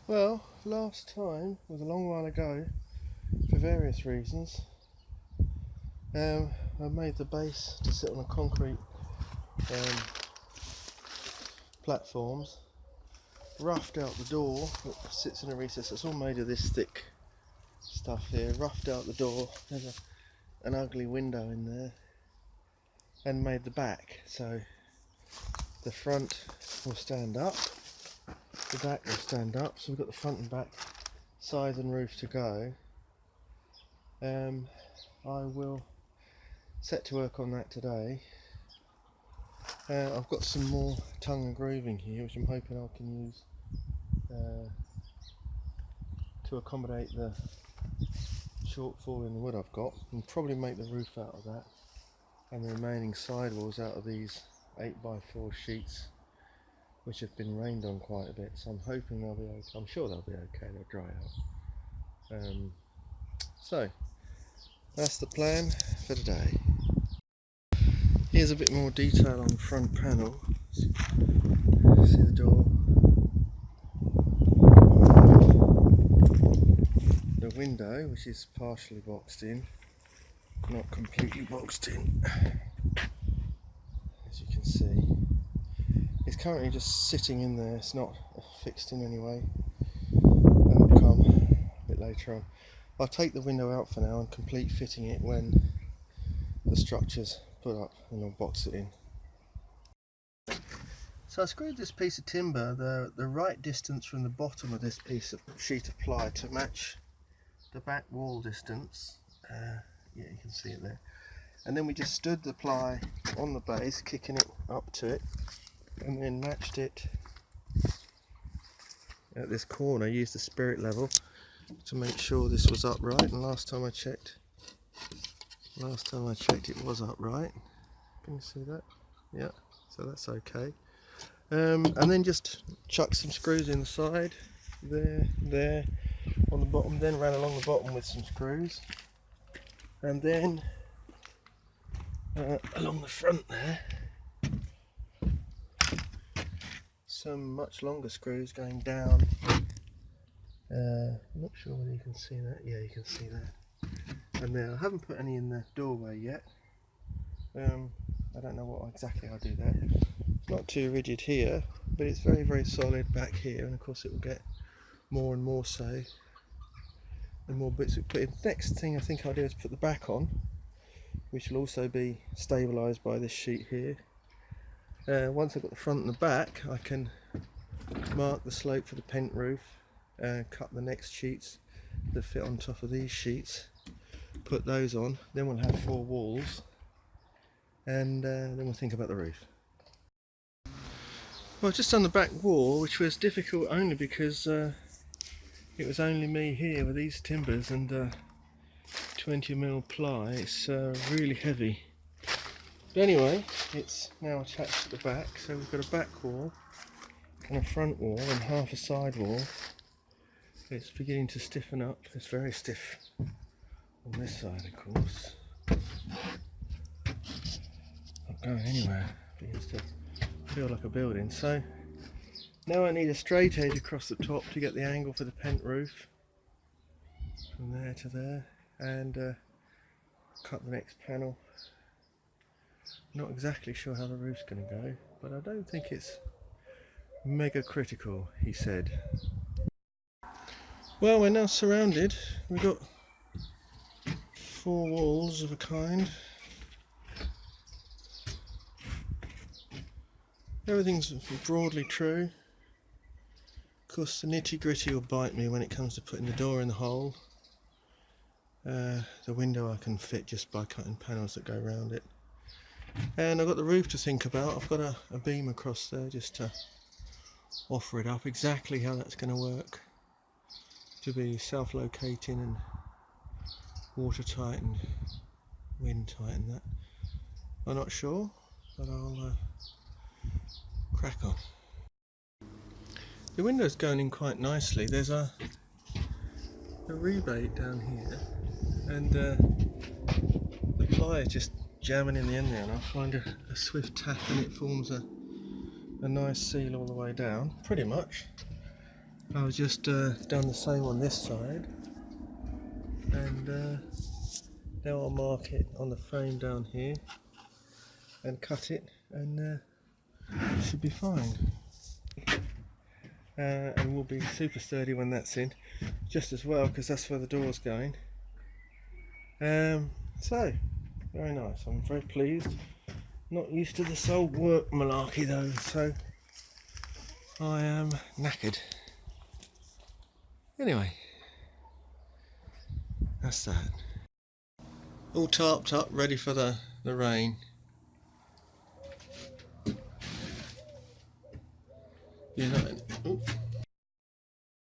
Well, last time was a long while ago for various reasons. I made the base to sit on a concrete platforms, roughed out the door that sits in a recess. It's all made of this thick stuff here. Roughed out the door. There's an ugly window in there, and made the back so the front will stand up, the back will stand up. So we've got the front and back, sides and roof to go. I will set to work on that today. I've got some more tongue and grooving here, which I'm hoping I can use to accommodate the shortfall in the wood I've got, and probably make the roof out of that, and the remaining sidewalls out of these 8x4 sheets, which have been rained on quite a bit. So I'm hoping they'll be okay. I'm sure they'll be okay. They'll dry out. So that's the plan for today. Here's a bit more detail on the front panel. See the door, the window, which is partially boxed in, not completely boxed in, as you can see. It's currently just sitting in there, it's not fixed in any way. That'll come a bit later on. I'll take the window out for now and complete fitting it when the structure's put up, and I'll box it in. So I screwed this piece of timber the right distance from the bottom of this piece of sheet of ply to match the back wall distance. Yeah, you can see it there. And then we just stood the ply on the base, kicking it up to it, and then matched it at this corner. Used the spirit level to make sure this was upright, and last time I checked it was upright. Can you see that? Yeah, so that's okay. And then just chuck some screws in the side, there on the bottom, then ran along the bottom with some screws, and then along the front there some much longer screws going down. I'm not sure whether you can see that. Yeah, you can see that. And there, I haven't put any in the doorway yet. I don't know what exactly I'll do there. It's not too rigid here, but it's very, very solid back here, and of course it will get more and more so the more bits we put in. Next thing I think I'll do is put the back on, which will also be stabilised by this sheet here. Once I've got the front and the back, I can mark the slope for the pent roof, cut the next sheets that fit on top of these sheets, put those on, then we'll have 4 walls, and then we'll think about the roof. Well, just on the back wall, which was difficult only because it was only me here with these timbers and 20mm ply. It's really heavy. But anyway, it's now attached to the back, so we've got a back wall and a front wall and half a side wall. It's beginning to stiffen up. It's very stiff on this side, of course. Not going anywhere. It begins to feel like a building. So now I need a straight edge across the top to get the angle for the pent roof from there to there, and cut the next panel. Not exactly sure how the roof's going to go, but I don't think it's mega critical, he said. Well, we're now surrounded. We've got 4 walls of a kind. Everything's broadly true. Of course, the nitty-gritty will bite me when it comes to putting the door in the hole. The window I can fit just by cutting panels that go around it. And I've got the roof to think about. I've got a beam across there just to offer it up. Exactly how that's going to work to be self-locating and watertight and wind-tight and that, I'm not sure, but I'll crack on. The window's going in quite nicely. There's a rebate down here, and the ply is just jamming in the end there, and I find a swift tap and it forms a nice seal all the way down, pretty much. I've just done the same on this side, and now I'll mark it on the frame down here and cut it, and it should be fine. And will be super sturdy when that's in, just as well, because that's where the door's going. So very nice. I'm very pleased. Not used to this old work malarkey though, so I am knackered. Anyway, that's that. All tarped up, ready for the rain. You're